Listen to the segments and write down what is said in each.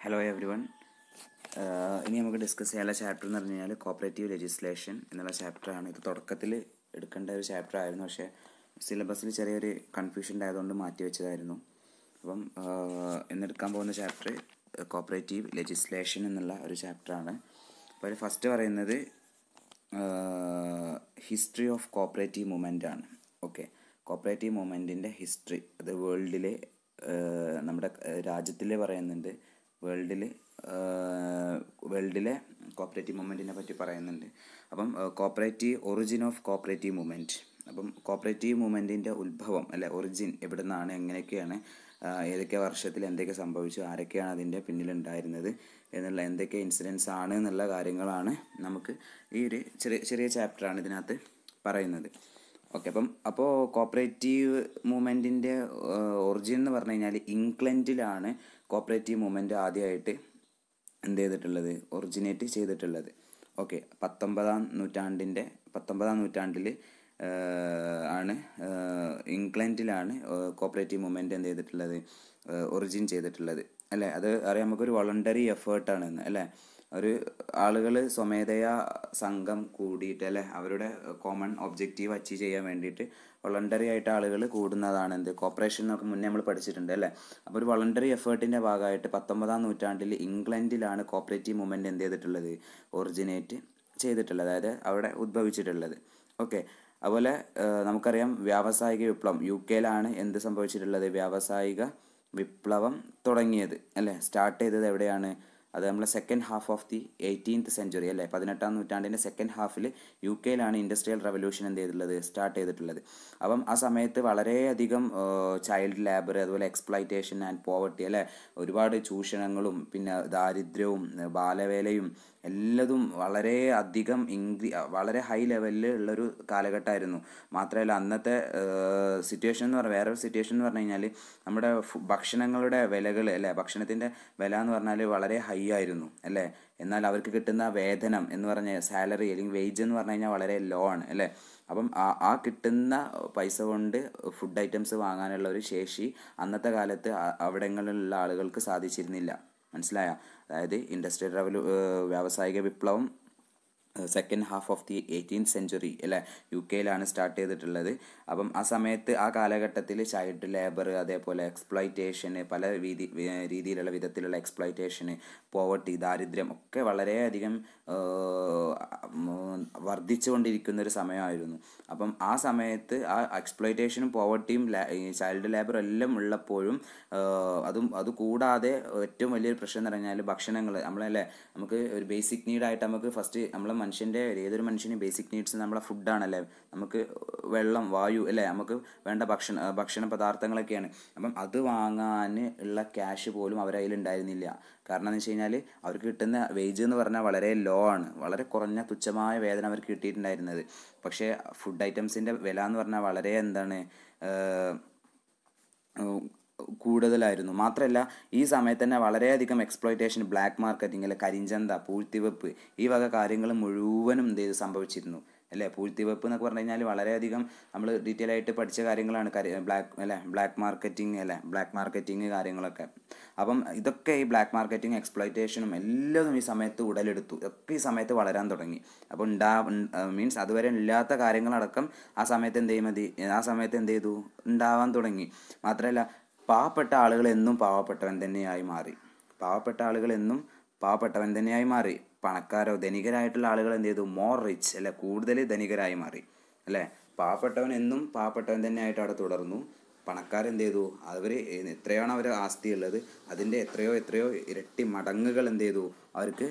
Hello every one. ഇനി നമുക്ക് discuss ചെയ്യാനുള്ള ചാപ്റ്റർ എന്ന് പറഞ്ഞു കഴിഞ്ഞാൽ കോപ്പറേറ്റീവ് ലെജിസ്ലേഷൻ എന്നുള്ള ചാപ്റ്ററാണ്. ഇത് തുടക്കത്തിൽ എടുക്കേണ്ട ഒരു ചാപ്റ്റർ ആയിരുന്നു, പക്ഷേ സിലബസിൽ ചെറിയൊരു കൺഫ്യൂഷൻ ഉണ്ടായതുകൊണ്ട് മാറ്റി വെച്ചതായിരുന്നു. അപ്പം ഇന്നെടുക്കാൻ പോകുന്ന ചാപ്റ്റർ കോപ്പറേറ്റീവ് ലെജിസ്ലേഷൻ എന്നുള്ള ഒരു ചാപ്റ്ററാണ്. അപ്പോൾ അതിൽ ഫസ്റ്റ് പറയുന്നത് ഹിസ്റ്ററി ഓഫ് കോപ്പറേറ്റീവ് മൂവ്മെൻ്റ് ആണ്. ഓക്കെ, കോപ്പറേറ്റീവ് മൂവ്മെൻറ്റിൻ്റെ ഹിസ്റ്ററി അത് വേൾഡിലെ നമ്മുടെ രാജ്യത്തിൽ പറയുന്നുണ്ട്, വേൾഡിലെ കോപ്പറേറ്റീവ് മൂവ്മെൻറ്റിനെ പറ്റി പറയുന്നുണ്ട്. അപ്പം ഒറിജിൻ ഓഫ് കോപ്പറേറ്റീവ് മൂവ്മെൻറ്റ്. അപ്പം കോപ്പറേറ്റീവ് മൂവ്മെൻറ്റിൻ്റെ ഉത്ഭവം അല്ലെ, ഒറിജിൻ എവിടെ നിന്നാണ്, എങ്ങനെയൊക്കെയാണ്, ഏതൊക്കെ വർഷത്തിൽ എന്തൊക്കെ സംഭവിച്ചു, ആരൊക്കെയാണ് അതിൻ്റെ പിന്നിലുണ്ടായിരുന്നത് എന്നുള്ള എന്തൊക്കെ ഇൻസിഡൻസ് ആണ് എന്നുള്ള കാര്യങ്ങളാണ് നമുക്ക് ഈ ഒരു ചെറിയ ചാപ്റ്ററാണ് ഇതിനകത്ത് പറയുന്നത്. ഓക്കെ, അപ്പോൾ കോപ്പറേറ്റീവ് മൂവ്മെൻറ്റിൻ്റെ ഒറിജിൻ എന്ന് പറഞ്ഞു കഴിഞ്ഞാൽ ഇംഗ്ലണ്ടിലാണ് കോപ്പറേറ്റീവ് മൂവ്മെൻറ്റ് ആദ്യമായിട്ട് എന്ത് ചെയ്തിട്ടുള്ളത്, ഒറിജിനേറ്റ് ചെയ്തിട്ടുള്ളത്. ഓക്കെ, 19-ാം നൂറ്റാണ്ടിൽ ആണ് ഇംഗ്ലണ്ടിലാണ് കോപ്പറേറ്റീവ് മൂവ്മെൻറ്റ് എന്ത് ചെയ്തിട്ടുള്ളത്, ഒറിജിൻ ചെയ്തിട്ടുള്ളത് അല്ലേ. അത് അറിയാം, നമുക്കൊരു വോളണ്ടറി എഫേർട്ടാണെന്ന് അല്ലേ. ഒരു ആളുകൾ സ്വമേധയാ സംഘം കൂടിയിട്ട് അല്ലേ, അവരുടെ കോമൺ ഒബ്ജക്റ്റീവ് അച്ചീവ് ചെയ്യാൻ വേണ്ടിയിട്ട് വോളണ്ടറി ആയിട്ട് ആളുകൾ കൂടുന്നതാണ് എന്ത്, കോപ്പറേഷൻ എന്നൊക്കെ മുന്നേ നമ്മൾ പഠിച്ചിട്ടുണ്ട് അല്ലേ. അപ്പോൾ ഒരു വോളണ്ടറി എഫേർട്ടിൻ്റെ ഭാഗമായിട്ട് 19-ാം നൂറ്റാണ്ടിൽ ഇംഗ്ലണ്ടിലാണ് കോപ്പറേറ്റീവ് മൂവ്മെൻറ്റ് എന്ത് ചെയ്തിട്ടുള്ളത്, ഒറിജിനേറ്റ് ചെയ്തിട്ടുള്ളത്, അതായത് അവിടെ ഉദ്ഭവിച്ചിട്ടുള്ളത്. ഓക്കെ, അതുപോലെ നമുക്കറിയാം വ്യാവസായിക വിപ്ലവം UK-യിലാണ് എന്ത് സംഭവിച്ചിട്ടുള്ളത്, വ്യാവസായിക വിപ്ലവം തുടങ്ങിയത് അല്ലേ. സ്റ്റാർട്ട് ചെയ്തത് എവിടെയാണ്, അത് നമ്മളെ second half of the 18th century അല്ലേ, 18-ാം നൂറ്റാണ്ടിൻ്റെ സെക്കൻഡ് ഹാഫിൽ UK-യിലാണ് ഇൻഡസ്ട്രിയൽ റവല്യൂഷൻ എന്ത് ചെയ്തിട്ടുള്ളത്, സ്റ്റാർട്ട് ചെയ്തിട്ടുള്ളത്. അപ്പം ആ സമയത്ത് വളരെയധികം ചൈൽഡ് ലേബർ, അതുപോലെ എക്സ്പ്ലോയിറ്റേഷൻ ആൻഡ് പോവർട്ടി അല്ലേ, ഒരുപാട് ചൂഷണങ്ങളും പിന്നെ ദാരിദ്ര്യവും ബാലവേലയും എല്ലതും വളരെ അധികം വളരെ ഹൈ ലെവലിൽ ഉള്ളൊരു കാലഘട്ടമായിരുന്നു. മാത്രമല്ല അന്നത്തെ സിറ്റുവേഷൻ എന്ന് പറഞ്ഞാൽ, വേറൊരു സിറ്റുവേഷൻ എന്ന് പറഞ്ഞു കഴിഞ്ഞാൽ നമ്മുടെ ഭക്ഷണങ്ങളുടെ വിലകൾ അല്ലേ, ഭക്ഷണത്തിൻ്റെ വില എന്ന് പറഞ്ഞാൽ വളരെ ഹൈ ആയിരുന്നു അല്ലേ. എന്നാൽ അവർക്ക് കിട്ടുന്ന വേതനം എന്ന് പറഞ്ഞ സാലറി അല്ലെങ്കിൽ വേജ് എന്ന് പറഞ്ഞു കഴിഞ്ഞാൽ വളരെ ലോ ആണ് അല്ലേ. അപ്പം ആ കിട്ടുന്ന പൈസ കൊണ്ട് ഫുഡ് ഐറ്റംസ് വാങ്ങാനുള്ള ഒരു ശേഷി അന്നത്തെ കാലത്ത് അവിടങ്ങളിലുള്ള ആളുകൾക്ക് സാധിച്ചിരുന്നില്ല. മനസ്സിലായ, അതായത് വ്യാവസായിക വിപ്ലവം second half of the 18th century അല്ലേ, UK-യിലാണ് സ്റ്റാർട്ട് ചെയ്തിട്ടുള്ളത്. അപ്പം ആ സമയത്ത് ആ കാലഘട്ടത്തിൽ ചൈൽഡ് ലേബർ, അതേപോലെ എക്സ്പ്ലോയിറ്റേഷന്, പല രീതിയിലുള്ള വിധത്തിലുള്ള എക്സ്പ്ലോയിറ്റേഷന്, പോവർട്ടി, ദാരിദ്ര്യം ഒക്കെ വളരെയധികം വർദ്ധിച്ചുകൊണ്ടിരിക്കുന്ന ഒരു സമയമായിരുന്നു. അപ്പം ആ സമയത്ത് ആ എക്സ്പ്ലോയിറ്റേഷനും പോവർട്ടിയും ചൈൽഡ് ലേബറും എല്ലാം ഉള്ളപ്പോഴും അതുകൂടാതെ ഏറ്റവും വലിയൊരു പ്രശ്നം എന്ന് പറഞ്ഞാൽ ഭക്ഷണങ്ങൾ നമ്മളല്ലേ, നമുക്ക് ഒരു ബേസിക് നീഡായിട്ട് നമുക്ക് ഫസ്റ്റ് നമ്മളെ ഏതൊരു മനുഷ്യനും ബേസിക് നീഡ്സ് നമ്മളെ ഫുഡാണല്ലേ, നമുക്ക് വെള്ളം, വായു അല്ലേ, നമുക്ക് വേണ്ട ഭക്ഷണ പദാർത്ഥങ്ങളൊക്കെയാണ്. അപ്പം അത് വാങ്ങാൻ ഉള്ള ക്യാഷ് പോലും അവരുടെ കയ്യിലുണ്ടായിരുന്നില്ല. കാരണം എന്ന് വെച്ച് കഴിഞ്ഞാൽ അവർക്ക് കിട്ടുന്ന വേജ് എന്ന് പറഞ്ഞാൽ വളരെ ലോ ആണ്, വളരെ കുറഞ്ഞ തുച്ഛമായ വേതനം അവർക്ക് കിട്ടിയിട്ടുണ്ടായിരുന്നത്. പക്ഷേ ഫുഡ് ഐറ്റംസിൻ്റെ വില എന്ന് പറഞ്ഞാൽ വളരെ കൂടുതലായിരുന്നു. മാത്രമല്ല ഈ സമയത്ത് തന്നെ വളരെയധികം എക്സ്പ്ലോയിറ്റേഷൻ, ബ്ലാക്ക് മാർക്കറ്റിംഗ് അല്ലെ, കരിഞ്ചന്ത, പൂഴ്ത്തിവെപ്പ്, ഈ വക കാര്യങ്ങൾ മുഴുവനും എന്ത് ചെയ്ത് സംഭവിച്ചിരുന്നു അല്ലേ. പൂഴ്ത്തിവെപ്പ് എന്നൊക്കെ പറഞ്ഞു കഴിഞ്ഞാൽ വളരെയധികം നമ്മൾ ഡീറ്റെയിൽ ആയിട്ട് പഠിച്ച കാര്യങ്ങളാണ്, ബ്ലാക്ക് മാർക്കറ്റിംഗ് കാര്യങ്ങളൊക്കെ. അപ്പം ഇതൊക്കെ ഈ ബ്ലാക്ക് മാർക്കറ്റിംഗ്, എക്സ്പ്ലോയിറ്റേഷനും എല്ലതും ഈ സമയത്ത് ഉടലെടുത്തു, ഒക്കെ ഈ സമയത്ത് വളരാൻ തുടങ്ങി. അപ്പോൾ മീൻസ് അതുവരെ ഇല്ലാത്ത കാര്യങ്ങളടക്കം ആ സമയത്ത് എന്ത് ചെയ്തു, ഉണ്ടാവാൻ തുടങ്ങി. മാത്രമല്ല പാവപ്പെട്ട ആളുകൾ എന്നും പാവപ്പെട്ടവൻ തന്നെയായി മാറി. പണക്കാരോ ധനികരായിട്ടുള്ള ആളുകൾ എന്ത് ചെയ്തു, മോർ റിച്ച് അല്ലെ, കൂടുതൽ ധനികരായി മാറി അല്ലേ. പാവപ്പെട്ടവൻ എന്നും പാവപ്പെട്ടവൻ തന്നെയായിട്ട് അവിടെ തുടർന്നു. പണക്കാരെന്ത് ചെയ്തു, അവർ എത്രയാണോ അവർ ആസ്തി ഉള്ളത് അതിൻ്റെ എത്രയോ ഇരട്ടി മടങ്ങുകൾ എന്ത് ചെയ്തു, അവർക്ക്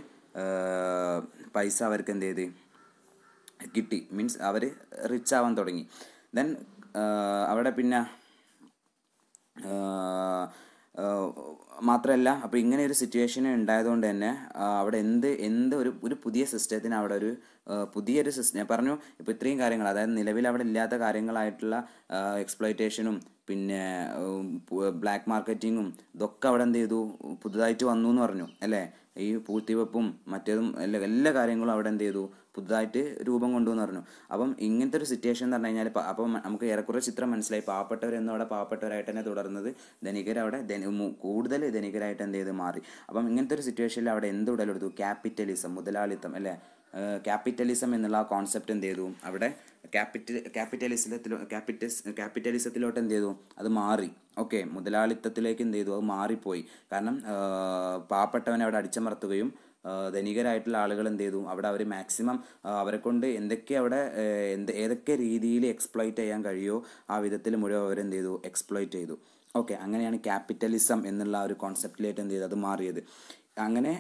പൈസ അവർക്ക് എന്ത് ചെയ്ത് കിട്ടി. മീൻസ് അവർ റിച്ച് ആവാൻ തുടങ്ങി. ദെൻ അവിടെ പിന്നെ മാത്രമല്ല, അപ്പോൾ ഇങ്ങനെ ഒരു സിറ്റുവേഷൻ ഉണ്ടായതുകൊണ്ട് തന്നെ അവിടെ ഒരു പുതിയ സിസ്റ്റത്തിന് അവിടെ പുതിയൊരു സിസ്റ്റം ഞാൻ പറഞ്ഞു. ഇപ്പോൾ ഇത്രയും കാര്യങ്ങൾ, അതായത് നിലവിൽ അവിടെ ഇല്ലാത്ത കാര്യങ്ങളായിട്ടുള്ള എക്സ്പ്ലോയിറ്റേഷനും പിന്നെ ബ്ലാക്ക് മാർക്കറ്റിങ്ങും ഇതൊക്കെ അവിടെ എന്ത് ചെയ്തു, പുതുതായിട്ട് വന്നു എന്ന് പറഞ്ഞു അല്ലേ. ഈ പൂഴ്ത്തിവെപ്പും മറ്റേതും എല്ലാ കാര്യങ്ങളും അവിടെ എന്ത് ചെയ്തു, പുതുതായിട്ട് രൂപം കൊണ്ടു എന്ന് പറഞ്ഞു. അപ്പം ഇങ്ങനത്തെ ഒരു സിറ്റുവേഷൻ എന്ന് പറഞ്ഞു കഴിഞ്ഞാൽ അപ്പം നമുക്ക് ഏറെക്കുറെ ചിത്രം മനസ്സിലായി. പാവപ്പെട്ടവരെന്നും അവിടെ പാവപ്പെട്ടവരായിട്ട് തന്നെ തുടർന്നത്, ധനികരവിടെ കൂടുതൽ ധനികരായിട്ട് എന്ത് ചെയ്ത് മാറി. അപ്പം ഇങ്ങനത്തെ ഒരു സിറ്റുവേഷനിൽ അവിടെ എന്ത് ഉടലെടുത്തു? ക്യാപിറ്റലിസം, മുതലാളിത്തം അല്ലേ. ക്യാപിറ്റലിസം എന്നുള്ള ആ കോൺസെപ്റ്റ് എന്ത് ചെയ്തു അവിടെ ക്യാപിറ്റലിസത്തിലോട്ട് എന്ത് ചെയ്തു? അത് മാറി. ഓക്കെ, മുതലാളിത്തത്തിലേക്ക് എന്ത് ചെയ്തു? അത് മാറിപ്പോയി. കാരണം പാവപ്പെട്ടവനെ അവിടെ അടിച്ചമർത്തുകയും ധനികരായിട്ടുള്ള ആളുകൾ എന്ത് ചെയ്തു? അവിടെ അവർ മാക്സിമം അവരെ കൊണ്ട് എന്തൊക്കെ അവിടെ ഏതൊക്കെ രീതിയിൽ എക്സ്പ്ലോയിറ്റ് ചെയ്യാൻ കഴിയുമോ ആ വിധത്തിൽ മുഴുവൻ അവരെന്ത് ചെയ്തു? എക്സ്പ്ലോയിറ്റ് ചെയ്തു. ഓക്കെ, അങ്ങനെയാണ് ക്യാപിറ്റലിസം എന്നുള്ള ഒരു കോൺസെപ്റ്റിലേക്ക് എന്ത് ചെയ്തു? അത് മാറിയത്. അങ്ങനെ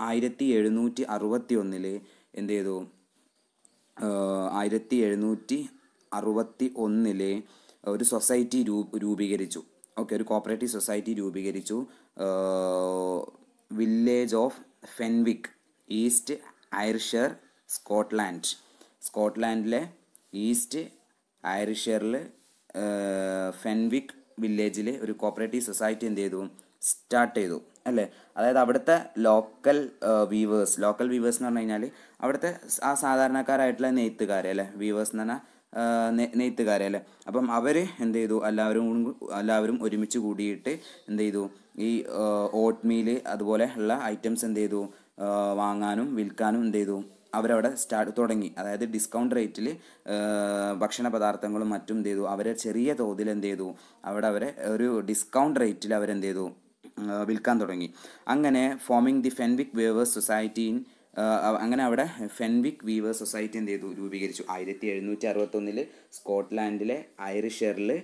1761 എന്ത് ചെയ്തു? 1761 ഒരു സൊസൈറ്റി രൂപീകരിച്ചു. ഓക്കെ, ഒരു കോപ്പറേറ്റീവ് സൊസൈറ്റി രൂപീകരിച്ചു. വില്ലേജ് ഓഫ് ഫെൻവിക്, ഈസ്റ്റ് ഐറിഷെയർ, സ്കോട്ട്ലാൻഡിലെ ഈസ്റ്റ് ഐറിഷെയറിൽ ഫെൻവിക് വില്ലേജിൽ ഒരു കോപ്പറേറ്റീവ് സൊസൈറ്റി എന്ത് ചെയ്തു? സ്റ്റാർട്ട് ചെയ്തു അല്ലേ. അതായത് അവിടുത്തെ ലോക്കൽ വീവേഴ്സ് എന്ന് പറഞ്ഞു കഴിഞ്ഞാൽ അവിടുത്തെ ആ സാധാരണക്കാരായിട്ടുള്ള നെയ്ത്തുകാരെ അല്ലേ, വീവേഴ്സ് എന്ന് പറഞ്ഞാൽ നെയ്ത്തുകാരെ അല്ലേ. അപ്പം അവർ എന്ത് ചെയ്തു? എല്ലാവരും ഒരുമിച്ച് കൂടിയിട്ട് എന്ത് ചെയ്തു? ഈ ഓട്ട് മീൽ അതുപോലെ ഉള്ള ഐറ്റംസ് എന്ത് ചെയ്തു? വാങ്ങാനും വിൽക്കാനും എന്ത് ചെയ്തു? അവരവിടെ തുടങ്ങി. അതായത് ഡിസ്കൗണ്ട് റേറ്റിൽ ഭക്ഷണ പദാർത്ഥങ്ങളും മറ്റും എന്ത് ചെയ്തു? അവരെ ചെറിയ തോതിൽ എന്ത് ചെയ്തു? അവരെ ഒരു ഡിസ്കൗണ്ട് റേറ്റിൽ അവരെന്ത് ചെയ്തു? വിൽക്കാൻ തുടങ്ങി. അങ്ങനെ ഫോമിങ് ദി ഫെൻവിക് വീവേഴ്സ് സൊസൈറ്റി അങ്ങനെ അവിടെ ഫെൻവിക് വീവേഴ്സ് സൊസൈറ്റി എന്ത് ചെയ്തു? രൂപീകരിച്ചു. 1761 സ്കോട്ട്ലാൻഡിലെ ഐറിഷെയറിലെ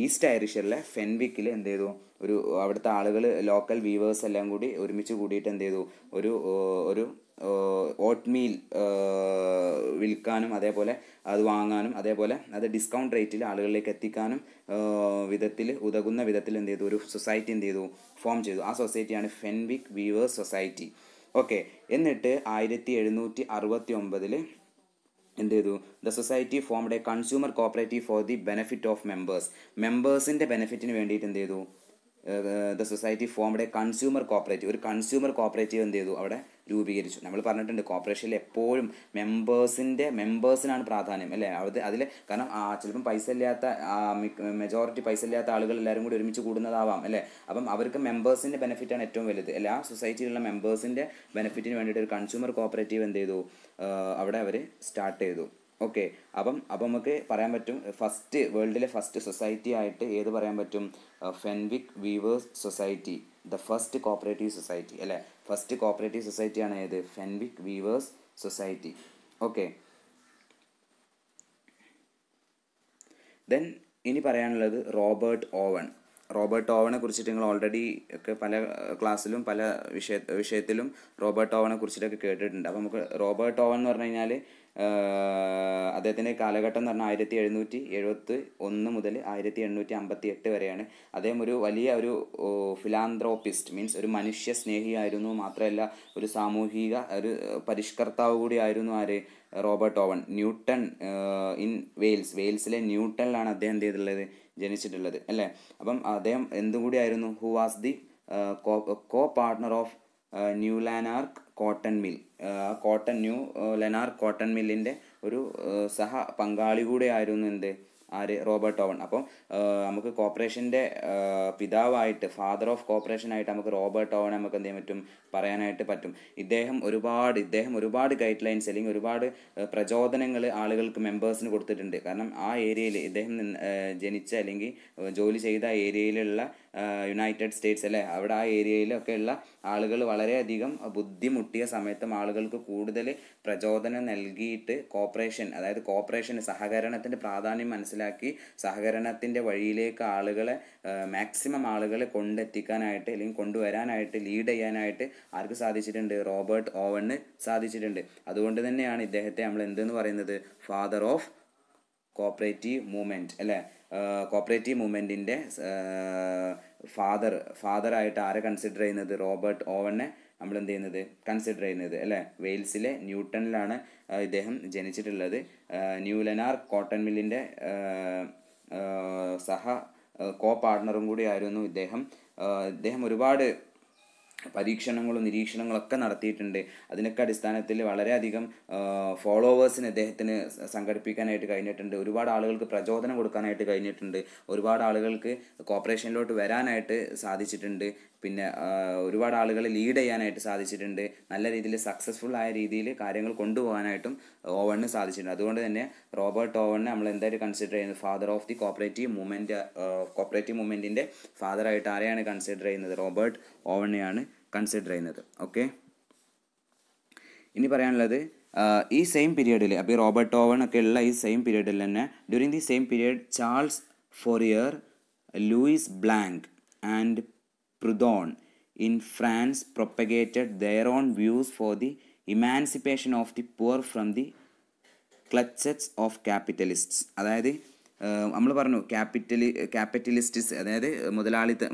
ഈസ്റ്റ് ഐറിഷെയറിലെ ഫെൻവിക്കിൽ എന്ത് ചെയ്തു? ഒരു അവിടുത്തെ ആളുകൾ ലോക്കൽ വീവേഴ്സ് എല്ലാം കൂടി ഒരുമിച്ച് കൂടിയിട്ട് എന്ത് ചെയ്തു? ഒരു ഓട്ട് മീൽ വിൽക്കാനും അതേപോലെ അത് വാങ്ങാനും അതേപോലെ അത് ഡിസ്കൗണ്ട് റേറ്റിൽ ആളുകളിലേക്ക് എത്തിക്കാനും ഉതകുന്ന വിധത്തിൽ എന്ത് ചെയ്തു? ഒരു സൊസൈറ്റി എന്ത് ചെയ്തു? ഫോം ചെയ്തു. ആ സൊസൈറ്റിയാണ് ഫെൻവിക് വീവേഴ്സ് സൊസൈറ്റി. ഓക്കെ, എന്നിട്ട് 1769 എന്ത് ചെയ്തു? The society formed a consumer cooperative for the benefit of മെമ്പേഴ്സിൻ്റെ ബെനിഫിറ്റിന് വേണ്ടിയിട്ട് എന്ത് ചെയ്തു? The society formed a consumer cooperative, ഒരു കൺസ്യൂമർ കോപ്പറേറ്റീവ് എന്ത് ചെയ്തു? അവിടെ രൂപീകരിച്ചു. നമ്മൾ പറഞ്ഞിട്ടുണ്ട് കോർപ്പറേഷനിൽ എപ്പോഴും മെമ്പേഴ്സിനാണ് പ്രാധാന്യം അല്ലേ. അതിൽ കാരണം ചിലപ്പം മെജോറിറ്റി പൈസ ഇല്ലാത്ത ആളുകൾ എല്ലാവരും കൂടി ഒരുമിച്ച് കൂടുന്നതാവാം അല്ലേ. അപ്പം അവർക്ക് മെമ്പേഴ്സിൻ്റെ ബെനിഫിറ്റാണ് ഏറ്റവും വലുത്. എല്ലാ സൊസൈറ്റിയിലുള്ള മെമ്പേഴ്സിൻ്റെ ബെനിഫിറ്റിന് വേണ്ടിയിട്ട് ഒരു കൺസ്യൂമർ കോപ്പറേറ്റീവ് എന്ത് ചെയ്തു? അവിടെ അവർ സ്റ്റാർട്ട് ചെയ്തു. ഓക്കെ, അപ്പം നമുക്ക് പറയാൻ പറ്റും വേൾഡിലെ ഫസ്റ്റ് സൊസൈറ്റി ആയിട്ട് ഏത് പറയാൻ പറ്റും? Fenwick Weavers Society, the first cooperative society അല്ലേ. ഫസ്റ്റ് കോപ്പറേറ്റീവ് സൊസൈറ്റിയാണ് ഏത്? Fenwick Weavers Society. Okay, then ഇനി പറയാനുള്ളത് റോബർട്ട് ഓവനെ കുറിച്ചിട്ട് നിങ്ങൾ ഓൾറെഡി ഒക്കെ പല ക്ലാസ്സിലും പല വിഷയത്തിലും റോബർട്ട് ഓവനെ കുറിച്ചിട്ടൊക്കെ കേട്ടിട്ടുണ്ട്. അപ്പോൾ നമുക്ക് റോബർട്ട് ഓവൻ എന്ന് പറഞ്ഞു കഴിഞ്ഞാൽ അദ്ദേഹത്തിൻ്റെ കാലഘട്ടം എന്ന് പറഞ്ഞാൽ 1771 മുതൽ 1858 വരെയാണ്. അദ്ദേഹം ഒരു വലിയ ഒരു ഫിലാന്ത്രോപ്പിസ്റ്റ്, മീൻസ് ഒരു മനുഷ്യ സ്നേഹിയായിരുന്നു. മാത്രമല്ല ഒരു സാമൂഹിക ഒരു പരിഷ്കർത്താവ് കൂടി ആയിരുന്നു. ആര്? Robert Owen. ന്യൂട്ടൺ ഇൻ വെയിൽസിലെ ന്യൂട്ടണിലാണ് അദ്ദേഹം എന്ത് ചെയ്തിട്ടുള്ളത്? ജനിച്ചിട്ടുള്ളത് അല്ലേ. അപ്പം അദ്ദേഹം എന്തുകൂടി ആയിരുന്നു? Who was the co partner of New Lanark cotton mill. New Lanark cotton മില്ലിൻ്റെ ഒരു സഹ പങ്കാളി കൂടെ ആയിരുന്നു എന്ത്? ആര്? Robert Owen. അപ്പോൾ നമുക്ക് കോർപ്പറേഷൻ്റെ പിതാവായിട്ട്, ഫാദർ ഓഫ് കോർപ്പറേഷൻ ആയിട്ട് നമുക്ക് റോബർട്ട് ഓവനെ നമുക്ക് എന്ത് ചെയ്യാൻ പറ്റും? പറയാനായിട്ട് പറ്റും. ഇദ്ദേഹം ഒരുപാട് ഗൈഡ് ലൈൻസ് അല്ലെങ്കിൽ ഒരുപാട് പ്രചോദനങ്ങൾ ആളുകൾക്ക് മെമ്പേഴ്സിന് കൊടുത്തിട്ടുണ്ട്. കാരണം ആ ഏരിയയിൽ ഇദ്ദേഹം ജനിച്ച അല്ലെങ്കിൽ ജോലി ചെയ്ത ഏരിയയിലുള്ള യുണൈറ്റഡ് സ്റ്റേറ്റ്സ് അല്ലേ, അവിടെ ആ ഏരിയയിലൊക്കെ ഉള്ള ആളുകൾ വളരെയധികം ബുദ്ധിമുട്ടിയ സമയത്തും ആളുകൾക്ക് കൂടുതൽ പ്രചോദനം നൽകിയിട്ട് അതായത് കോർപ്പറേഷന് സഹകരണത്തിൻ്റെ പ്രാധാന്യം മനസ്സിലാക്കി സഹകരണത്തിൻ്റെ വഴിയിലേക്ക് മാക്സിമം ആളുകളെ കൊണ്ടെത്തിക്കാനായിട്ട് അല്ലെങ്കിൽ കൊണ്ടുവരാനായിട്ട് ലീഡ് ചെയ്യാനായിട്ട് ആർക്ക് സാധിച്ചിട്ടുണ്ട്? റോബർട്ട് ഓവന് സാധിച്ചിട്ടുണ്ട്. അതുകൊണ്ട് തന്നെയാണ് ഇദ്ദേഹത്തെ നമ്മൾ എന്തെന്ന് പറയുന്നത്? ഫാദർ ഓഫ് കോപ്പറേറ്റീവ് മൂവ്മെൻറ്റ് അല്ലേ. കോപ്പറേറ്റീവ് മൂവ്മെൻറ്റിൻ്റെ ഫാദറായിട്ട് ആരെ കൺസിഡർ ചെയ്യുന്നത്? റോബർട്ട് ഓവനെ നമ്മൾ എന്ത് ചെയ്യുന്നത്? കൺസിഡർ ചെയ്യുന്നത് അല്ലേ. വെയിൽസിലെ ന്യൂട്ടണിലാണ് ഇദ്ദേഹം ജനിച്ചിട്ടുള്ളത്. ന്യൂ ലെനാർക്ക് കോട്ടൺ മില്ലിൻ്റെ കോ പാർട്ട്ണറും കൂടി ആയിരുന്നു ഇദ്ദേഹം. ഒരുപാട് പരീക്ഷണങ്ങളും നിരീക്ഷണങ്ങളൊക്കെ നടത്തിയിട്ടുണ്ട്. അതിനൊക്കെ അടിസ്ഥാനത്തിൽ വളരെയധികം ഫോളോവേഴ്സിന് അദ്ദേഹത്തിന് സംഘടിപ്പിക്കാനായിട്ട് കഴിഞ്ഞിട്ടുണ്ട്. ഒരുപാട് ആളുകൾക്ക് പ്രചോദനം കൊടുക്കാനായിട്ട് കഴിഞ്ഞിട്ടുണ്ട്. ഒരുപാട് ആളുകൾക്ക് കോർപ്പറേഷനിലോട്ട് വരാനായിട്ട് സാധിച്ചിട്ടുണ്ട്. പിന്നെ ഒരുപാട് ആളുകളെ ലീഡ് ചെയ്യാനായിട്ട് സാധിച്ചിട്ടുണ്ട്. നല്ല രീതിയിൽ സക്സസ്ഫുൾ ആയ രീതിയിൽ കാര്യങ്ങൾ കൊണ്ടുപോകാനായിട്ടും ഓവണിന് സാധിച്ചിട്ടുണ്ട്. അതുകൊണ്ട് തന്നെ റോബർട്ട് ഓവണിനെ നമ്മൾ എന്തായിട്ട് കൺസിഡർ ചെയ്യുന്നത്? ഫാദർ ഓഫ് ദി കോപ്പറേറ്റീവ് മൂവ്മെൻറ്റിൻ്റെ ഫാദറായിട്ട് ആരെയാണ് കൺസിഡർ ചെയ്യുന്നത്? റോബർട്ട് ഓവണിനെയാണ് കൺസിഡർ ചെയ്യുന്നത്. ഓക്കെ, ഇനി പറയാനുള്ളത് ഈ സെയിം പീരീഡിൽ, അപ്പോൾ ഈ റോബർട്ട് ഓവൺ ഒക്കെ ഉള്ള ഈ സെയിം പീരീഡിൽ തന്നെ during the same period Charles Fourier, Louis Blanc and Proudhon in France propagated their own views for the emancipation of the poor from the clutches of capitalists. അതായത് നമ്മൾ പറഞ്ഞു ക്യാപിറ്റലിസ്റ്റിസ്, അതായത്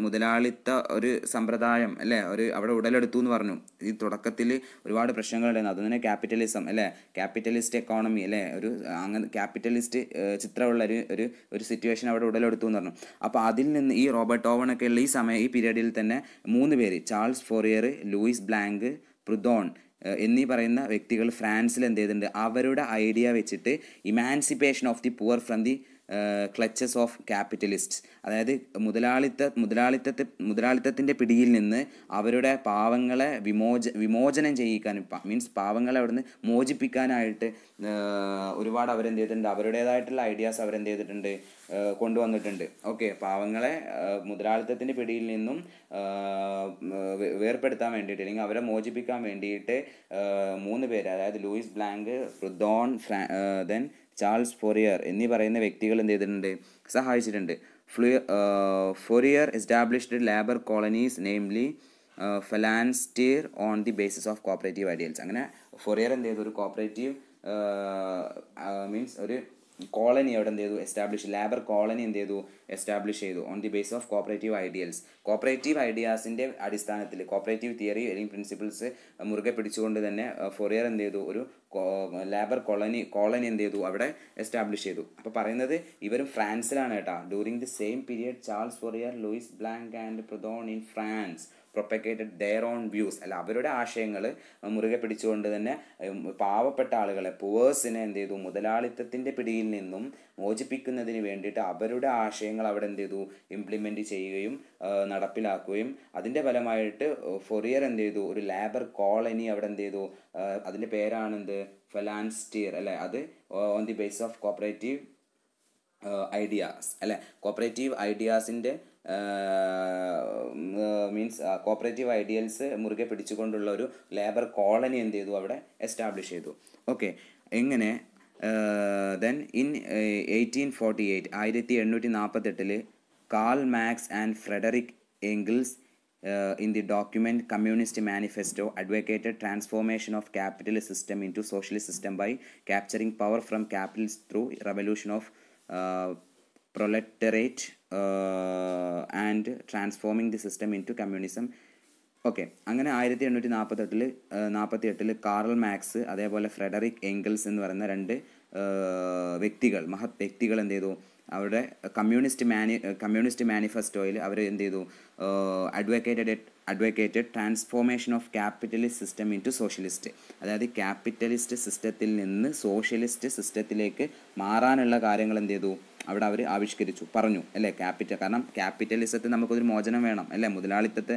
മുതലാളിത്ത ഒരു സമ്പ്രദായം അല്ലേ, അവിടെ ഉടലെടുത്തു എന്ന് പറഞ്ഞു. ഈ തുടക്കത്തിൽ ഒരുപാട് പ്രശ്നങ്ങളുണ്ടായിരുന്നു. അതുതന്നെ ക്യാപിറ്റലിസം അല്ലേ, ക്യാപിറ്റലിസ്റ്റ് എക്കോണമി അല്ലേ, അങ്ങനെ ക്യാപിറ്റലിസ്റ്റ് ചിത്രമുള്ള ഒരു സിറ്റുവേഷൻ അവിടെ ഉടലെടുത്തു എന്ന് പറഞ്ഞു. അപ്പോൾ അതിൽ നിന്ന് ഈ റോബർട്ട് ഓവണൊക്കെ ഉള്ള ഈ പീരീഡിൽ തന്നെ 3 പേര്, ചാൾസ് ഫോറിയർ, ലൂയിസ് ബ്ലാങ്ക്, പ്രുദോൺ എന്നീ പറയുന്ന വ്യക്തികൾ ഫ്രാൻസിൽ എന്ത് ചെയ്തിട്ടുണ്ട്? അവരുടെ ഐഡിയ വെച്ചിട്ട് emancipation of the poor from the clutches of capitalist, അതായത് മുതലാളിത്തത്തിൻ്റെ പിടിയിൽ നിന്ന് അവരുടെ പാവങ്ങളെ വിമോചനം ചെയ്യിക്കാൻ, മീൻസ് പാവങ്ങളെ അവിടുന്ന് മോചിപ്പിക്കാനായിട്ട് ഒരുപാട് അവരെന്ത് ചെയ്തിട്ടുണ്ട്? അവരുടേതായിട്ടുള്ള ഐഡിയാസ് അവരെന്ത് ചെയ്തിട്ടുണ്ട്? കൊണ്ടുവന്നിട്ടുണ്ട്. ഓക്കെ, പാവങ്ങളെ മുതലാളിത്തത്തിൻ്റെ പിടിയിൽ നിന്നും വേർപ്പെടുത്താൻ വേണ്ടിയിട്ട്, അല്ലെങ്കിൽ അവരെ മോചിപ്പിക്കാൻ വേണ്ടിയിട്ട് 3 പേര്, അതായത് Louis Blanc, Proudhon, then Charles Fourier എന്നീ പറയുന്ന വ്യക്തികൾ എന്ത് ചെയ്തിട്ടുണ്ട്? സഹായിച്ചിട്ടുണ്ട്. Fourier established labour colonies, namely phalanstere, on the basis of cooperative ideals. അങ്ങനെ ഫോറിയർ എന്ത് ചെയ്തു? ഒരു കോപ്പറേറ്റീവ് മീൻസ് ഒരു കോളനി അവിടെ എന്ത് ചെയ്തു? എസ്റ്റാബ്ലിഷ്, ലേബർ കോളനി എന്ത് ചെയ്തു? എസ്റ്റാബ്ലിഷ് ചെയ്തു. On the base of cooperative ideals, cooperative ഐഡിയാസിൻ്റെ അടിസ്ഥാനത്തിൽ, കോപ്പറേറ്റീവ് തിയറി അല്ലെങ്കിൽ പ്രിൻസിപ്പിൾസ് മുറുകെ പിടിച്ചുകൊണ്ട് തന്നെ ഫോറിയർ എന്ത് ചെയ്തു? ഒരു ലേബർ കോളനി എന്ത് ചെയ്തു? അവിടെ എസ്റ്റാബ്ലിഷ് ചെയ്തു. അപ്പോൾ പറയുന്നത് ഇവരും ഫ്രാൻസിലാണ് കേട്ടോ. During the same period Charles Fourier, Louis Blanc and Proudhon in France propagated their own views, അല്ല അവരുടെ ആശയങ്ങൾ മുറുകെ പിടിച്ചുകൊണ്ട് തന്നെ പാവപ്പെട്ട ആളുകളെ, പുവേഴ്സിനെ എന്ത് ചെയ്തു? മുതലാളിത്തത്തിൻ്റെ പിടിയിൽ നിന്നും മോചിപ്പിക്കുന്നതിന് വേണ്ടിയിട്ട് അവരുടെ ആശയങ്ങൾ അവിടെ എന്ത് ചെയ്തു? ഇംപ്ലിമെൻ്റ് ചെയ്യുകയും നടപ്പിലാക്കുകയും അതിൻ്റെ ഫലമായിട്ട് ഫോറിയർ എന്ത് ചെയ്തു? ഒരു ലേബർ കോളനി അവിടെ എന്ത് ചെയ്തു? അതിൻ്റെ പേരാണെന്ത്? ഫലാൻസ്റ്റീർ അല്ലേ. അത് on the base of cooperative ideas അല്ലേ, കോപ്പറേറ്റീവ് ഐഡിയാസിൻ്റെ മീൻസ് കോപ്പറേറ്റീവ് ഐഡിയൽസ് മുറുകെ പിടിച്ചുകൊണ്ടുള്ള ഒരു ലേബർ കോളനി എന്ത് ചെയ്തു? അവിടെ എസ്റ്റാബ്ലിഷ് ചെയ്തു. ഓക്കെ, എങ്ങനെ then in 1848 1848 Karl Marx and Friedrich Engels in the document Communist Manifesto advocated transformation of capitalist system into socialist system by capturing power from capitalists through revolution of proletariat and transforming the system into communism. Okay, അങ്ങനെ 1848 Karl marks അതേപോലെ Frederick എംഗിൾസ് എന്ന് പറയുന്ന 2 മഹത് വ്യക്തികൾ എന്ത് ചെയ്തു? അവരുടെ communist മാനിഫെസ്റ്റോയിൽ അവർ എന്ത് ചെയ്തു? Advocated transformation of capitalist system into socialist, അതായത് ക്യാപിറ്റലിസ്റ്റ് സിസ്റ്റത്തിൽ നിന്ന് സോഷ്യലിസ്റ്റ് സിസ്റ്റത്തിലേക്ക് മാറാനുള്ള കാര്യങ്ങൾ എന്ത് ചെയ്തു? അവിടെ അവർ ആവിഷ്കരിച്ചു, പറഞ്ഞു അല്ലേ. കാരണം ക്യാപിറ്റലിസത്തിൽ നമുക്കൊരു മോചനം വേണം അല്ലേ, മുതലാളിത്തത്തിൽ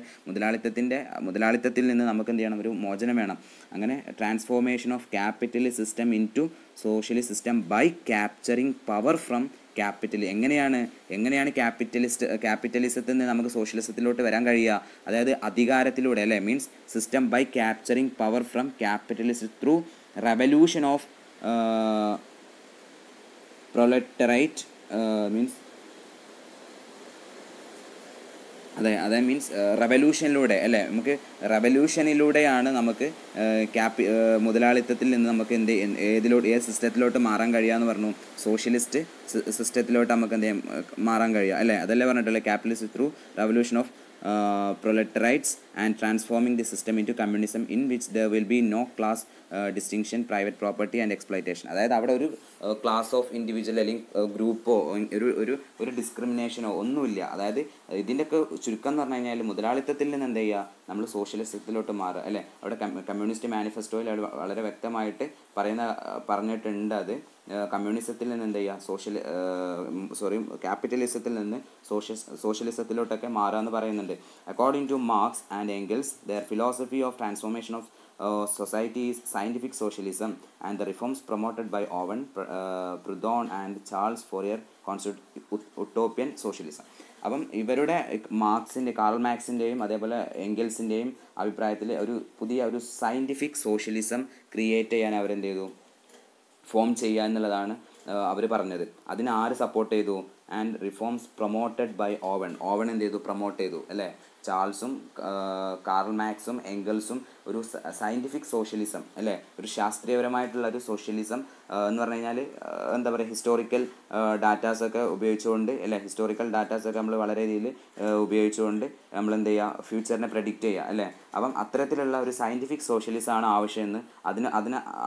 നിന്ന് നമുക്ക് എന്ത് ചെയ്യണം? ഒരു മോചനം വേണം. അങ്ങനെ transformation of capitalist system into socialist system by capturing power from capital. എങ്ങനെയാണ് ക്യാപിറ്റലിസത്തിൽ നിന്ന് നമുക്ക് സോഷ്യലിസത്തിലോട്ട് വരാൻ കഴിയുക? അതായത് അധികാരത്തിലൂടെ അല്ലേ, means system by capturing power from capitalist through revolution of proletariat means അതെ മീൻസ് റെവല്യൂഷനിലൂടെ അല്ലേ, റെവല്യൂഷനിലൂടെയാണ് നമുക്ക് മുതലാളിത്തത്തിൽ നിന്ന് നമുക്ക് ഏത് സിസ്റ്റത്തിലോട്ട് മാറാൻ കഴിയുകയെന്ന് പറഞ്ഞു? സോഷ്യലിസ്റ്റ് സിസ്റ്റത്തിലോട്ട് നമുക്ക് മാറാൻ കഴിയുക അല്ലേ. അതല്ലേ പറഞ്ഞിട്ടുള്ളത്? Capitalist through revolution of proletariats and transforming the system into communism in which there will be no class distinction, private property and exploitation. അതായത് അവിടെ ഒരു ക്ലാസ് ഓഫ് ഇൻഡിവിജ്വൽ അല്ലെങ്കിൽ ഗ്രൂപ്പോ ഒരു ഡിസ്ക്രിമിനേഷനോ ഒന്നുമില്ല. അതായത് ഇതിൻ്റെയൊക്കെ ചുരുക്കം എന്ന് പറഞ്ഞു കഴിഞ്ഞാൽ മുതലാളിത്തത്തിൽ നിന്ന് എന്ത് ചെയ്യുക, നമ്മൾ സോഷ്യലിസത്തിലോട്ട് മാറുക അല്ലേ. അവിടെ കമ്മ്യൂണിസ്റ്റ് മാനിഫെസ്റ്റോയിൽ വളരെ വ്യക്തമായിട്ട് പറഞ്ഞിട്ടുണ്ട്. അത് കമ്മ്യൂണിസത്തിൽ നിന്ന് എന്ത് ചെയ്യുക, ക്യാപിറ്റലിസത്തിൽ നിന്ന് സോഷ്യലിസത്തിലോട്ടൊക്കെ മാറുക എന്ന് പറയുന്നുണ്ട്. According to Marx and Engels, their philosophy of transformation of society is scientific socialism, and the reforms promoted by Owen, Proudhon and Charles Fourier constitute utopian socialism. അപ്പം ഇവരുടെ കാർൾ മാർക്സിൻ്റെയും അതേപോലെ എംഗൽസിൻ്റെയും അഭിപ്രായത്തിൽ ഒരു സയൻറ്റിഫിക് സോഷ്യലിസം ക്രിയേറ്റ് ചെയ്യാൻ അവരെന്ത് ചെയ്തു, form ചെയ്യുക എന്നുള്ളതാണ് അവർ പറഞ്ഞത്. അതിന് ആര് സപ്പോർട്ട് ചെയ്തു? And reforms promoted by Owen എന്ത് ചെയ്തു, പ്രൊമോട്ട് ചെയ്തു അല്ലേ. ചാൾസും കാർൾ മാർക്സും എംഗൽസും ഒരു സയൻറ്റിഫിക് സോഷ്യലിസം അല്ലേ, ഒരു ശാസ്ത്രീയപരമായിട്ടുള്ള ഒരു സോഷ്യലിസം എന്ന് പറഞ്ഞു കഴിഞ്ഞാൽ എന്താ പറയുക, ഹിസ്റ്റോറിക്കൽ ഡാറ്റാസൊക്കെ ഉപയോഗിച്ചുകൊണ്ട് അല്ലേ, ഹിസ്റ്റോറിക്കൽ ഡാറ്റാസൊക്കെ നമ്മൾ വളരെ രീതിയിൽ ഉപയോഗിച്ചുകൊണ്ട് നമ്മൾ എന്ത് ചെയ്യുക, ഫ്യൂച്ചറിനെ പ്രെഡിക്റ്റ് ചെയ്യുക അല്ലേ. അപ്പം അത്തരത്തിലുള്ള ഒരു സയൻറ്റിഫിക് സോഷ്യലിസമാണ് ആവശ്യമെന്ന്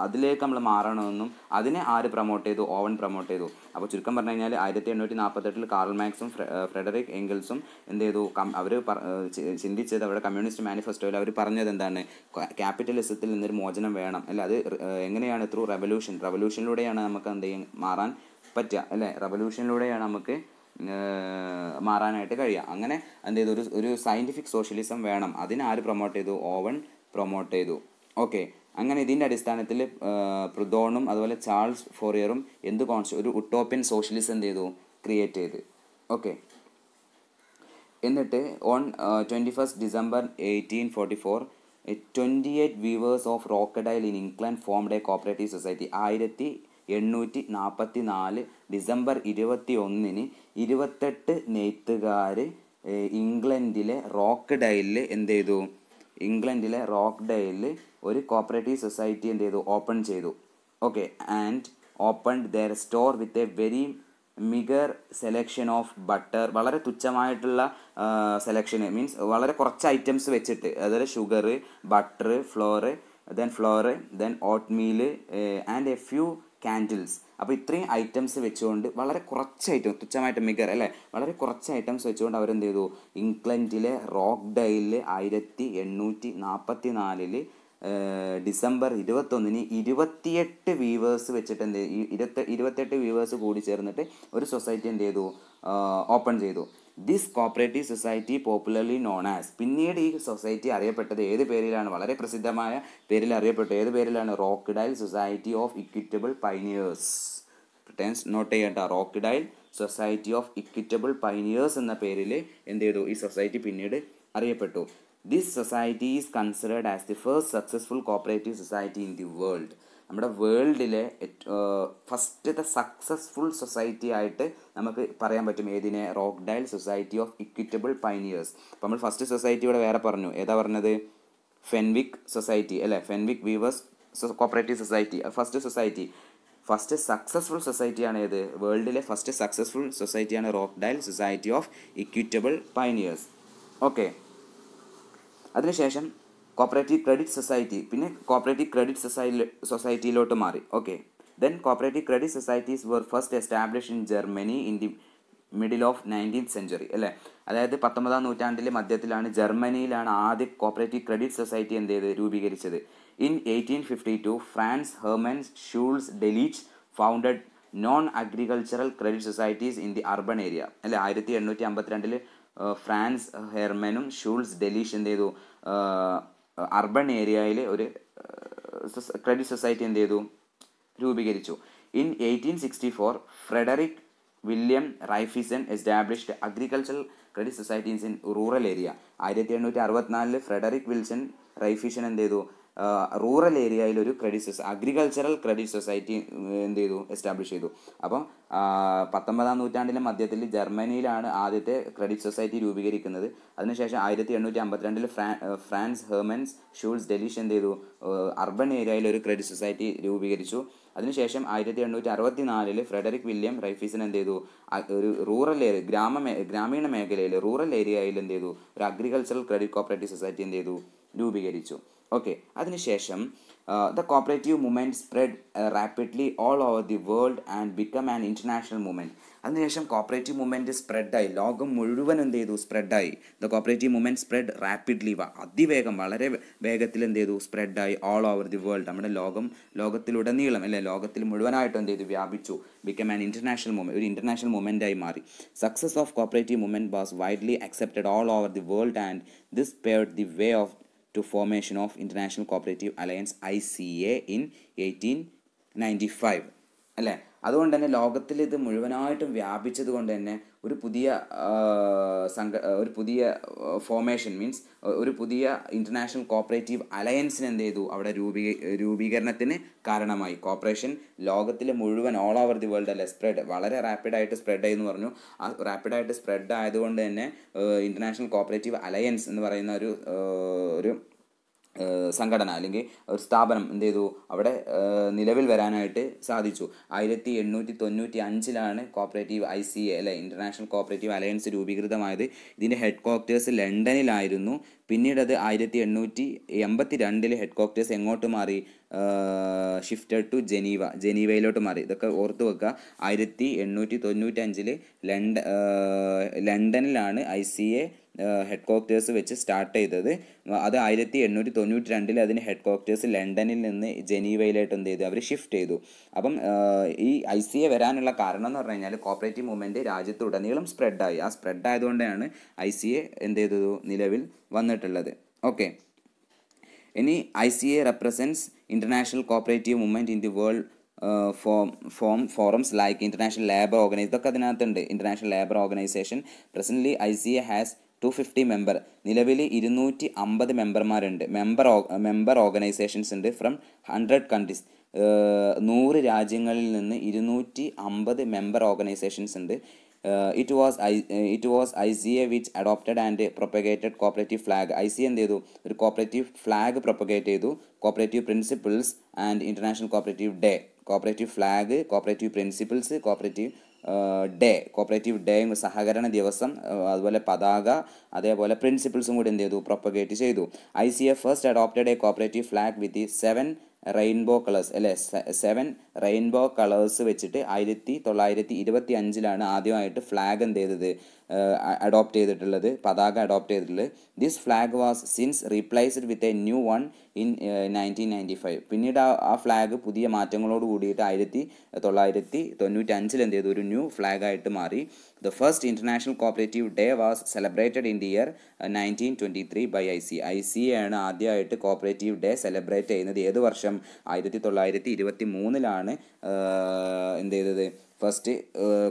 അതിലേക്ക് നമ്മൾ മാറണമെന്നും അതിനെ ആര് പ്രൊമോട്ട് ചെയ്തു? ഓവൻ പ്രൊമോട്ട് ചെയ്തു. അപ്പോൾ ചുരുക്കം പറഞ്ഞു കഴിഞ്ഞാൽ 1848 കാർൾ മാർക്സും ഫ്രെഡറിക് എംഗൽസും എന്ത് ചെയ്തു, അവർ ചിന്തിച്ചത് അവരുടെ കമ്മ്യൂണിസ്റ്റ് മാനിഫെസ്റ്റോയിൽ അവർ പറഞ്ഞത് എന്താണ്, ക്യാപിറ്റലിസത്തിൽ നിന്നൊരു മോചനം വേണം അല്ലേ. അത് എങ്ങനെയാണ്? ത്രൂ റെവല്യൂഷനിലൂടെയാണ് നമുക്ക് എന്ത് ചെയ്യാൻ മാറാൻ പറ്റുക അല്ലേ. റെവല്യൂഷനിലൂടെയാണ് നമുക്ക് മാറാനായിട്ട് കഴിയുക. അങ്ങനെ എന്ത് ചെയ്തു, ഒരു സയൻറ്റിഫിക് സോഷ്യലിസം വേണം. അതിനാര് പ്രൊമോട്ട് ചെയ്തു? ഓവൻ പ്രൊമോട്ട് ചെയ്തു. ഓക്കെ, അങ്ങനെ ഇതിൻ്റെ അടിസ്ഥാനത്തിൽ പ്രുദോണും അതുപോലെ ചാൾസ് ഫോറിയറും ഒരു ഉട്ടോപ്യൻ സോഷ്യലിസം എന്ത് ചെയ്തു, ക്രിയേറ്റ് ചെയ്ത്. ഓക്കെ, എന്നിട്ട് on 21 December 1844 28 weavers of Rochdale in England formed a cooperative society. 1844 December 21 28 നെയ്ത്തുകാർ ഇംഗ്ലണ്ടിലെ റോക്ക്ഡൈലിൽ എന്ത് ചെയ്തു, ഇംഗ്ലണ്ടിലെ റോക്ക്ഡൈലിൽ ഒരു കോപ്പറേറ്റീവ് സൊസൈറ്റി എന്ത് ചെയ്തു, ഓപ്പൺ ചെയ്തു. Okay, and opened their store with a very meagre selection of butter. വളരെ തുച്ഛമായിട്ടുള്ള സെലക്ഷൻ, മീൻസ് വളരെ കുറച്ച് ഐറ്റംസ് വെച്ചിട്ട്, അതായത് sugar, butter, flour, then oatmeal and a few candles. അപ്പോൾ ഇത്രയും ഐറ്റംസ് വെച്ചുകൊണ്ട് വളരെ കുറച്ച് ഐറ്റം, തുച്ഛമായിട്ട് മിഗർ അല്ലേ, വളരെ കുറച്ച് ഐറ്റംസ് വെച്ചുകൊണ്ട് അവരെന്ത് ചെയ്തു, ഇംഗ്ലണ്ടിലെ റോക്ക്ഡൈലിൽ 1844 ഡിസംബർ 21 28 വീവേഴ്സ് വെച്ചിട്ട് എന്ത് 28 വീവേഴ്സ് കൂടി ചേർന്നിട്ട് ഒരു സൊസൈറ്റി എന്ത് ചെയ്തു, ഓപ്പൺ ചെയ്തു. This cooperative society popularly known as, പിന്നീട് ഈ സൊസൈറ്റി അറിയപ്പെട്ടത് ഏത് പേരിലാണ്? വളരെ പ്രസിദ്ധമായ പേരിൽ അറിയപ്പെട്ടു. ഏത് പേരിലാണ്? Rochdale Society of Equitable Pioneers. Note ചെയ്യണ്ട, Rochdale Society of Equitable Pioneers എന്ന പേരിൽ എന്ത് ചെയ്തു, ഈ സൊസൈറ്റി പിന്നീട് അറിയപ്പെട്ടു. This society is considered as the first successful cooperative society in the world. നമ്മുടെ വേൾഡിലെ ഫസ്റ്റത്തെ സക്സസ്ഫുൾ സൊസൈറ്റി ആയിട്ട് നമുക്ക് പറയാൻ പറ്റും ഏതിനെ? റോക്ക്ഡൈൽ സൊസൈറ്റി ഓഫ് ഇക്വിറ്റബിൾ പൈനിയേഴ്സ്. അപ്പോൾ നമ്മൾ ഫസ്റ്റ് സൊസൈറ്റി ഇവിടെ വേറെ പറഞ്ഞു. ഏതാ പറഞ്ഞത്? ഫെൻവിക് സൊസൈറ്റി അല്ലേ, Fenwick Weavers Cooperative Society. First successful സൊസൈറ്റിയാണ് ഏത്? വേൾഡിലെ ഫസ്റ്റ് സക്സസ്ഫുൾ സൊസൈറ്റിയാണ് Rochdale Society of Equitable Pioneers. Okay, അതിനുശേഷം കോപ്പറേറ്റീവ് ക്രെഡിറ്റ് സൊസൈറ്റി, പിന്നെ കോപ്പറേറ്റീവ് ക്രെഡിറ്റ് സൊസൈറ്റിയിലോട്ട് മാറി. Okay, then cooperative credit societies were first establish in Germany in the middle of 19th century അല്ലേ. അതായത് 19ാം നൂറ്റാണ്ടിലെ മധ്യത്തിലാണ് ജർമ്മനിയിലാണ് ആദ്യ കോപ്പറേറ്റീവ് ക്രെഡിറ്റ് സൊസൈറ്റി എന്ത് ചെയ്ത് രൂപീകരിച്ചത്. In 1852 Franz Hermann Schulze Delitzsch founded non agricultural credit societies in the urban area അല്ലേ. 1852 France ഹെർമനും Schulze Delitzsch എന്ത് ചെയ്തു, അർബൺ ഏരിയയിൽ ഒരു ക്രെഡിറ്റ് സൊസൈറ്റി എന്ത് ചെയ്തു, രൂപീകരിച്ചു. In 1864 Frederick William Raiffeisen established agricultural credit societies in rural area. 1864 Frederick Wilson Raiffeisen എന്ത് ചെയ്തു, റൂറൽ ഏരിയയിൽ ഒരു അഗ്രികൾച്ചറൽ ക്രെഡിറ്റ് സൊസൈറ്റി എന്ത് ചെയ്തു, എസ്റ്റാബ്ലിഷ് ചെയ്തു. അപ്പം 19-ാം നൂറ്റാണ്ടിലെ മധ്യത്തിൽ ജർമ്മനിയിലാണ് ആദ്യത്തെ ക്രെഡിറ്റ് സൊസൈറ്റി രൂപീകരിക്കുന്നത്. അതിനുശേഷം 1852 ഫ്രാൻസ് ഹെർമൻസ് ഷൂൾസ് ഡെലിഷ് എന്ത് ചെയ്തു, അർബൻ ഏരിയയിൽ ഒരു ക്രെഡിറ്റ് സൊസൈറ്റി രൂപീകരിച്ചു. അതിനുശേഷം 1864 ഫ്രെഡറിക് വില്യം റൈഫീസൺ എന്ത് ചെയ്തു, ഒരു റൂറൽ ഏരിയ ഗ്രാമീണ മേഖലയിൽ റൂറൽ ഏരിയയിൽ എന്ത് ചെയ്തു, ഒരു അഗ്രികൾച്ചറൽ ക്രെഡിറ്റ് കോപ്പറേറ്റീവ് സൊസൈറ്റി എന്ത് ചെയ്തു, രൂപീകരിച്ചു. ഓക്കെ. അതിനുശേഷം the cooperative movement spread rapidly all over the world and become an international movement. അതിനുശേഷം കോപ്പറേറ്റീവ് മൂവ്മെൻറ്റ് സ്പ്രെഡായി, ലോകം മുഴുവൻ എന്ത് ചെയ്തു, സ്പ്രെഡായി. The cooperative movement spread rapidly, അതിവേഗം, വളരെ വേഗത്തിൽ എന്ത് ചെയ്തു, സ്പ്രെഡായി ഓൾ ഓവർ ദി വേൾഡ്, നമ്മുടെ ലോകത്തിലുടനീളം അല്ലെ, ലോകത്തിൽ മുഴുവനായിട്ട് എന്ത് ചെയ്തു, വ്യാപിച്ചു. ബിക്കം ആൻ ഇൻ്റർനാഷണൽ മൂവ്മെൻറ്റ്, ഒരു ഇൻ്റർനാഷണൽ മൂവ്മെൻറ്റായി മാറി. Success of cooperative movement was widely accepted all over the world and this paved the way to formation of International Cooperative Alliance ICA in 1895 അല്ലേ. അതുകൊണ്ട് തന്നെ ലോകത്തിൽ ഇത് മുഴുവനായിട്ടും വ്യാപിച്ചത് കൊണ്ട് തന്നെ ഒരു പുതിയ ഫോർമേഷൻ മീൻസ് ഒരു പുതിയ ഇൻ്റർനാഷണൽ കോപ്പറേറ്റീവ് അലയൻസിന് എന്ത് ചെയ്തു, അവിടെ രൂപീകരണത്തിന് കാരണമായി. കോപ്പറേഷൻ ലോകത്തിൽ മുഴുവൻ ഓൾ ഓവർ ദി വേൾഡ് അല്ലേ സ്പ്രെഡ്, വളരെ റാപ്പിഡായിട്ട് സ്പ്രെഡ് ആയി എന്ന് പറഞ്ഞു. ആ റാപ്പിഡായിട്ട് സ്പ്രെഡ് ആയതുകൊണ്ട് തന്നെ ഇൻ്റർനാഷണൽ കോപ്പറേറ്റീവ് അലയൻസ് എന്ന് പറയുന്ന ഒരു സംഘടന അല്ലെങ്കിൽ ഒരു സ്ഥാപനം എന്ത് ചെയ്തു, അവിടെ നിലവിൽ വരാനായിട്ട് സാധിച്ചു. 1895 കോപ്പറേറ്റീവ് ICA അല്ലെ, ഇൻ്റർനാഷണൽ കോപ്പറേറ്റീവ് അലയൻസ് രൂപീകൃതമായത്. ഇതിൻ്റെ ഹെഡ് ക്വാർട്ടേഴ്സ് ലണ്ടനിലായിരുന്നു. പിന്നീട് അത് 1882 ഹെഡ് ക്വാർട്ടേഴ്സ് എങ്ങോട്ട് മാറി, ഷിഫ്റ്റഡ് ടു ജനീവയിലോട്ട് മാറി. ഇതൊക്കെ ഓർത്ത് വെക്കുക. 1895 ലണ്ടനിലാണ് ICA ഹെഡ് ക്വാർട്ടേഴ്സ് വെച്ച് സ്റ്റാർട്ട് ചെയ്തത്. അത് 1892 അതിന് ഹെഡ് ക്വാർട്ടേഴ്സ് ലണ്ടനിൽ നിന്ന് ജനീവയിലായിട്ട് എന്ത് ചെയ്തു, അവർ ഷിഫ്റ്റ് ചെയ്തു. അപ്പം ഈ ICA വരാനുള്ള കാരണം എന്ന് പറഞ്ഞു കഴിഞ്ഞാൽ കോപ്പറേറ്റീവ് മൂവ്മെൻറ്റ് രാജ്യത്തുടനീളം സ്പ്രെഡായി. ആ സ്പ്രെഡ് ആയതുകൊണ്ടാണ് ICA എന്ത് ചെയ്തത്, നിലവിൽ വന്നിട്ടുള്ളത്. ഓക്കെ. ഇനി ICA represents international cooperative movement in the world forums like international labour organisation, ഇതൊക്കെ അതിനകത്തുണ്ട്. International labour organisation. Presently ICA has 250 member, നിലവിൽ 250 മെമ്പർമാരുണ്ട്. മെമ്പർ ഓർഗനൈസേഷൻസ് ഉണ്ട് ഫ്രം 100 കൺട്രീസ്, 100 രാജ്യങ്ങളിൽ നിന്ന് 250 മെമ്പർ ഓർഗനൈസേഷൻസ് ഉണ്ട്. It was ICA which adopted and propagated cooperative flag. ICA എന്ത് ചെയ്തു, ഒരു കോപ്പറേറ്റീവ് ഫ്ലാഗ് പ്രൊപ്പഗേറ്റ് ചെയ്തു. Cooperative principles and international cooperative day, cooperative flag, cooperative principles, cooperative day സഹകരണ ദിവസം, അതുപോലെ പതാക, അതേപോലെ പ്രിൻസിപ്പിൾസും കൂടി എന്ത് ചെയ്തു, പ്രൊപ്പഗേറ്റ് ചെയ്തു. ICA first adopted A cooperative flag with 7 rainbow colours അല്ലേ, 7 റെയിൻബോ കളേഴ്സ് വെച്ചിട്ട് 1925 ആദ്യമായിട്ട് ഫ്ലാഗ് എന്ത് ചെയ്തത്, അഡോപ്റ്റ് ചെയ്തിട്ടുള്ളത്, പതാക അഡോപ്റ്റ് ചെയ്തിട്ടുള്ളത്. This flag was since replaced with a new one in 1995. പിന്നീട് ആ ഫ്ലാഗ് പുതിയ മാറ്റങ്ങളോട് കൂടിയിട്ട് 1995 എന്ത് ചെയ്തു, ഒരു ന്യൂ ഫ്ലാഗായിട്ട് മാറി. The first international cooperative day was celebrated in the year 1923 by ICA. ICA ആണ് ആദ്യമായിട്ട് കോപ്പറേറ്റീവ് ഡേ സെലിബ്രേറ്റ് ചെയ്യുന്നത്. ഏത് വർഷം? 1923 എന്ത് ചെയ്തത്, ഫസ്റ്റ്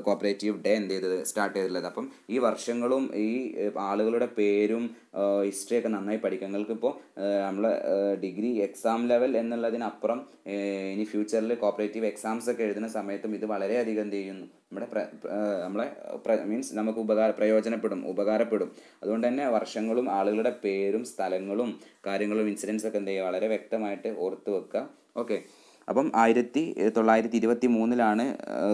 കോപ്പറേറ്റീവ് ഡേ എന്ത് ചെയ്തത്, സ്റ്റാർട്ട് ചെയ്തിട്ടുള്ളത്. അപ്പം ഈ വർഷങ്ങളും ഈ ആളുകളുടെ പേരും ഹിസ്റ്ററിയൊക്കെ നന്നായി പഠിക്കുക. നിങ്ങൾക്കിപ്പോൾ നമ്മൾ ഡിഗ്രി എക്സാം ലെവൽ എന്നുള്ളതിനപ്പുറം ഇനി ഫ്യൂച്ചറിൽ കോപ്പറേറ്റീവ് എക്സാംസ് ഒക്കെ എഴുതുന്ന സമയത്തും ഇത് വളരെയധികം എന്ത് ചെയ്യുന്നു, നമ്മളെ മീൻസ് നമുക്ക് ഉപകാരപ്പെടും. അതുകൊണ്ട് തന്നെ വർഷങ്ങളും ആളുകളുടെ പേരും സ്ഥലങ്ങളും കാര്യങ്ങളും ഇൻസിഡൻസ് ഒക്കെ എന്ത് ചെയ്യുക, വളരെ വ്യക്തമായിട്ട് ഓർത്ത് വെക്കുക. ഓക്കെ. അപ്പം 1923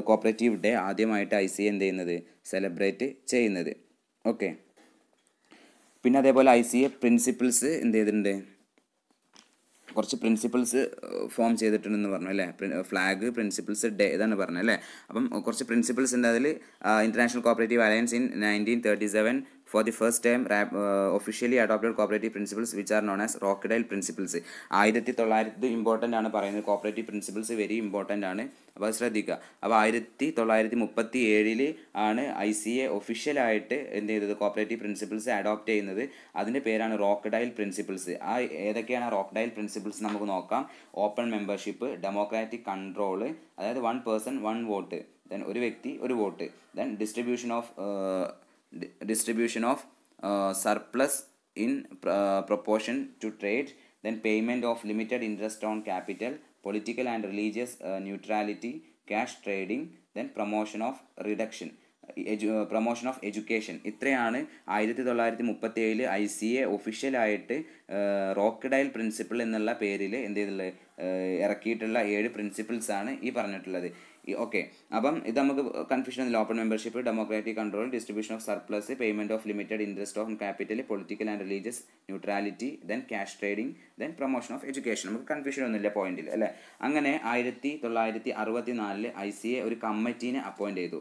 കോപ്പറേറ്റീവ് ഡേ ആദ്യമായിട്ട് ICA എന്ത് ചെയ്യുന്നത്, സെലിബ്രേറ്റ് ചെയ്യുന്നത്. ഓക്കെ. പിന്നെ അതേപോലെ ICA പ്രിൻസിപ്പിൾസ് എന്ത് ചെയ്തിട്ടുണ്ട്, കുറച്ച് പ്രിൻസിപ്പിൾസ് ഫോം ചെയ്തിട്ടുണ്ടെന്ന് പറഞ്ഞു അല്ലേ. ഫ്ലാഗ്, പ്രിൻസിപ്പിൾസ്, ഡേ, ഇതാണ് പറഞ്ഞത് അല്ലേ. അപ്പം കുറച്ച് പ്രിൻസിപ്പിൾസ് ഉണ്ട് അതിൽ. International cooperative alliance in 1937 for the first time officially adopted cooperative principles which are known as Rochdale principles. 1900 important ആണ് പറയുന്നത്. കോപ്പറേറ്റീവ് പ്രിൻസിപ്പിൾസ് വെരി ഇമ്പോർട്ടൻ്റ് ആണ്, അപ്പോൾ അത് ശ്രദ്ധിക്കുക. അപ്പോൾ 1937 ആണ് ICA ഒഫീഷ്യലായിട്ട് എന്ത് ചെയ്തത്, കോപ്പറേറ്റീവ് പ്രിൻസിപ്പിൾസ് അഡോപ്റ്റ് ചെയ്യുന്നത്. അതിൻ്റെ പേരാണ് റോക്ക്ഡൈൽ പ്രിൻസിപ്പിൾസ്. ഏതൊക്കെയാണ് റോക്ക്ഡൈൽ പ്രിൻസിപ്പിൾസ് നമുക്ക് നോക്കാം. ഓപ്പൺ മെമ്പർഷിപ്പ്, ഡെമോക്രാറ്റിക് കൺട്രോള്, അതായത് 1 person 1 vote, ദെൻ ഒരു വ്യക്തി ഒരു vote, then distribution of surplus in proportion to trade, then payment of limited interest on capital, political and religious neutrality, cash trading, then promotion of reduction, promotion of education. ഇത്രയാണ് 1937 ICA ഒഫീഷ്യലായിട്ട് റോക്ക്ഡൈൽ principle എന്നുള്ള പേരിൽ എന്ത് ചെയ്തിട്ടുള്ളത്, ഇറക്കിയിട്ടുള്ള 7 പ്രിൻസിപ്പിൾസാണ് ഈ പറഞ്ഞിട്ടുള്ളത്. Okay, അപ്പം ഇത് നമുക്ക് കൺഫ്യൂഷൻ ഒന്നുമില്ല. Open membership, democratic control, distribution of surplus, payment of limited interest on capital, political and religious neutrality, then cash trading, then promotion of education. നമുക്ക് കൺഫ്യൂഷൻ ഒന്നുമില്ല പോയിന്റിൽ അല്ലേ. അങ്ങനെ 1964 ICA ഒരു കമ്മിറ്റീനെ അപ്പോയിൻറ്റ് ചെയ്തു.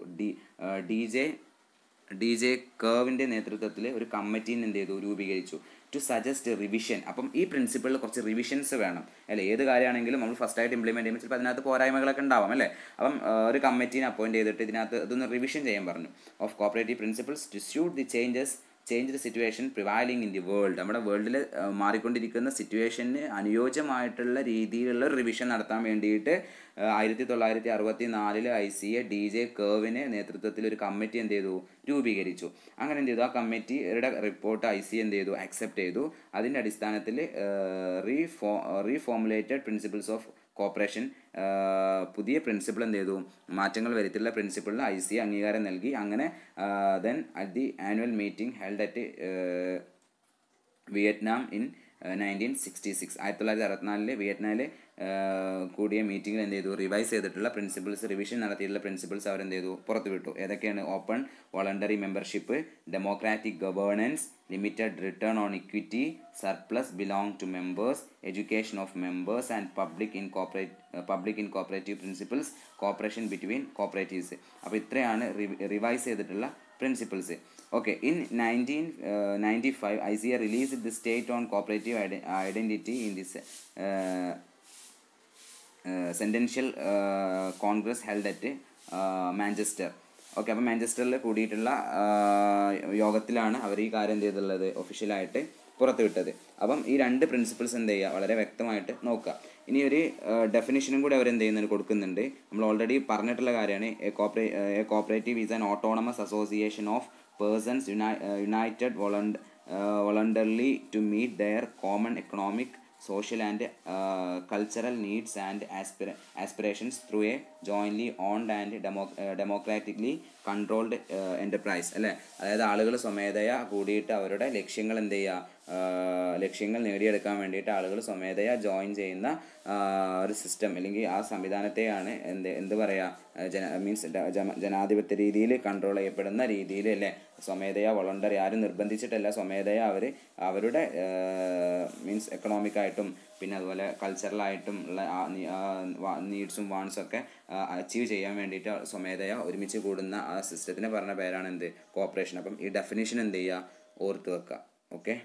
DJ കർവിൻ്റെ നേതൃത്വത്തിൽ ഒരു കമ്മിറ്റീനെ എന്ത് ചെയ്തു, രൂപീകരിച്ചു ടു സജസ്റ്റ് റിവിഷൻ. അപ്പം ഈ പ്രിൻസിപ്പിളിൽ കുറച്ച് റിവിഷൻസ് വേണം അല്ലേ. ഏത് കാര്യമാണെങ്കിലും നമ്മൾ ഫസ്റ്റായിട്ട് ഇംപ്ലിമെൻറ്റ് ചെയ്യുമ്പോൾ ചിലപ്പോൾ അതിനകത്ത് പോരായ്മകളൊക്കെ ഉണ്ടാവും അല്ലേ. അപ്പം ഒരു കമ്മിറ്റീനെ അപ്പോയിൻറ്റ് ചെയ്തിട്ട് ഇതിനകത്ത് ഇതൊന്ന് റിവിഷൻ ചെയ്യാൻ പറഞ്ഞു. Of cooperative principles to suit the change situation prevailing in the world. നമ്മുടെ വേൾഡിൽ മാറിക്കൊണ്ടിരിക്കുന്ന സിറ്റുവേഷന് അനുയോജ്യമായിട്ടുള്ള രീതിയിലുള്ള ഒരു റിവിഷൻ നടത്താൻ വേണ്ടിയിട്ട് 1964 ICA DJ കർവിനെ നേതൃത്വത്തിൽ ഒരു കമ്മിറ്റി എന്ത് ചെയ്തു, രൂപീകരിച്ചു. അങ്ങനെ എന്ത് ചെയ്തു, ആ കമ്മിറ്റിയുടെ റിപ്പോർട്ട് ICA എന്ത് ചെയ്തു, അക്സെപ്റ്റ് ചെയ്തു. അതിൻ്റെ അടിസ്ഥാനത്തിൽ റീഫോർമുലേറ്റഡ് പ്രിൻസിപ്പിൾസ് ഓഫ് കോപ്പറേഷൻ, പുതിയ പ്രിൻസിപ്പിൾ എന്ത് ചെയ്തു, മാറ്റങ്ങൾ വരുത്തിയുള്ള പ്രിൻസിപ്പിളിന് ICA അംഗീകാരം നൽകി. അങ്ങനെ then at the annual meeting held at Vietnam in 1966, 1964 വിയറ്റ്നാമിൽ കൂടിയ മീറ്റിങ്ങിൽ എന്ത് ചെയ്തു, റിവൈസ് ചെയ്തിട്ടുള്ള പ്രിൻസിപ്പിൾസ്, റിവിഷൻ നടത്തിയിട്ടുള്ള പ്രിൻസിപ്പിൾസ് അവരെന്ത് ചെയ്തു, പുറത്തുവിട്ടു. ഏതൊക്കെയാണ്? Open voluntary membership, democratic governance, limited return on equity, surplus belong to members, education of members and public in cooperative principles, cooperation between cooperatives. അപ്പോൾ ഇത്രയാണ് റിവൈസ് ചെയ്തിട്ടുള്ള principles. Okay, in 1995 ICA released the state on cooperative identity in this Centennial Congress held at Manchester. Okay, അപ്പോൾ മാഞ്ചസ്റ്ററിൽ കൂടിയിട്ടുള്ള യോഗത്തിലാണ് അവർ ഈ കാര്യം എന്ത് ചെയ്തുള്ളത്, ഒഫീഷ്യലായിട്ട് പുറത്തുവിട്ടത്. അപ്പം ഈ 2 പ്രിൻസിപ്പിൾസ് എന്ത് ചെയ്യുക, വളരെ വ്യക്തമായിട്ട് നോക്കുക. ഇനി ഒരു ഡെഫിനിഷനും കൂടി അവരെന്ത് ചെയ്യുന്നതിന് കൊടുക്കുന്നുണ്ട്. നമ്മൾ ഓൾറെഡി പറഞ്ഞിട്ടുള്ള കാര്യമാണ്. Cooperative is an autonomous association of persons united voluntarily to meet their common economic, social and cultural needs and aspirations through a jointly owned and democratically controlled enterprise അല്ലേ. അതായത് ആളുകൾ സ്വമേധയാ കൂടിയിട്ട് അവരുടെ ലക്ഷ്യങ്ങൾ എന്ത് ചെയ്യുക, ലക്ഷ്യങ്ങൾ നേടിയെടുക്കാൻ വേണ്ടിയിട്ട് ആളുകൾ സ്വമേധയാ ജോയിൻ ചെയ്യുന്ന ഒരു സിസ്റ്റം അല്ലെങ്കിൽ ആ സംവിധാനത്തെയാണ് എന്ത് പറയുക, ജനാധിപത്യ രീതിയിൽ കൺട്രോൾ ചെയ്യപ്പെടുന്ന രീതിയിൽ അല്ലേ. സ്വമേധയാ വോളണ്ടറി, ആരും നിർബന്ധിച്ചിട്ടല്ല, സ്വമേധയാ അവരുടെ എക്കണോമിക്കായിട്ടും പിന്നെ അതുപോലെ കൾച്ചറലായിട്ടും ഉള്ള നീഡ്സും വാൺസും ഒക്കെ അച്ചീവ് ചെയ്യാൻ വേണ്ടിയിട്ട് സ്വമേധയാ ഒരുമിച്ച് കൂടുന്ന ആ സിസ്റ്റത്തിന് പറഞ്ഞ പേരാണ് എന്ത്, കോപ്പറേഷൻ. അപ്പം ഈ ഡെഫിനിഷൻ എന്ത് ചെയ്യുക, ഓർത്ത് വെക്കുക. ഓക്കെ.